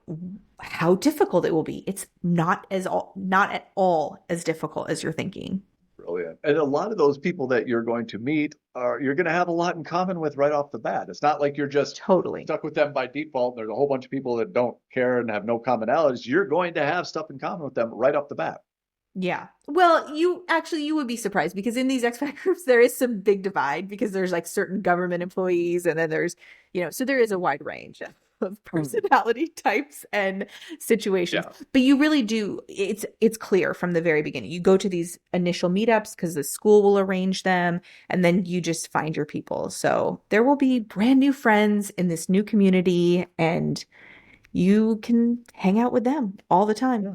how difficult it will be. It's not at all as difficult as you're thinking. Brilliant. And a lot of those people that you're going to meet you're going to have a lot in common with right off the bat. It's not like you're just Totally. stuck with them by default. There's a whole bunch of people that don't care and have no commonalities. You're going to have stuff in common with them right off the bat. Yeah. Well, you would be surprised because in these expat groups there is some big divide because there's like certain government employees and then there's, so there is a wide range of Hmm. personality types and situations. Yeah. But you really do it's clear from the very beginning. You go to these initial meetups because the school will arrange them and then you just find your people. So there will be brand new friends in this new community and you can hang out with them all the time. Yeah.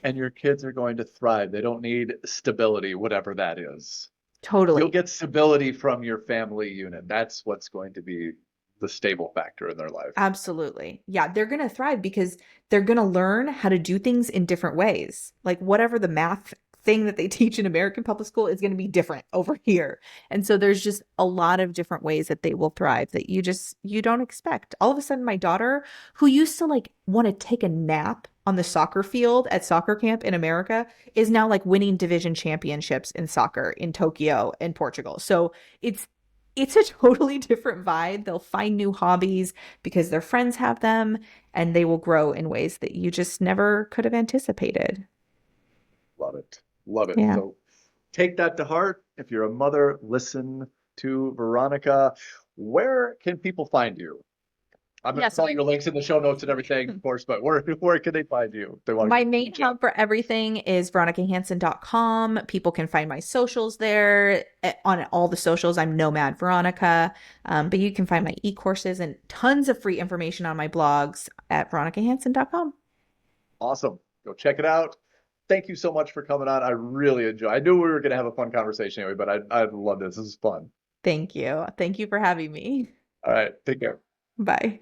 And your kids are going to thrive. They don't need stability, whatever that is. You'll Totally. get stability from your family unit. That's what's going to be the stable factor in their life. Absolutely. Yeah, they're going to thrive because they're going to learn how to do things in different ways. Like whatever the math thing that they teach in American public school is going to be different over here. And so there's just a lot of different ways that they will thrive that you don't expect. All of a sudden, my daughter, who used to like want to take a nap on the soccer field at soccer camp in America, is now like winning division championships in soccer in Tokyo and Portugal. So it's a totally different vibe. They'll find new hobbies because their friends have them, and they will grow in ways that you just never could have anticipated. Love it. Love it. Yeah. So take that to heart. If you're a mother, listen to Veronica. Where can people find you? I'm going Yeah, to put so all your links in the show notes and everything, of course, but where can they find you if they want my to main reach out? hub for everything is veronicahanson.com. People can find my socials there. On all the socials, I'm Nomad Veronica. But you can find my e-courses and tons of free information on my blogs at veronicahanson.com. Awesome. Go check it out. Thank you so much for coming on. I really enjoy. I knew we were going to have a fun conversation anyway, but I love this. This is fun. Thank you. Thank you for having me. All right. Take care. Bye.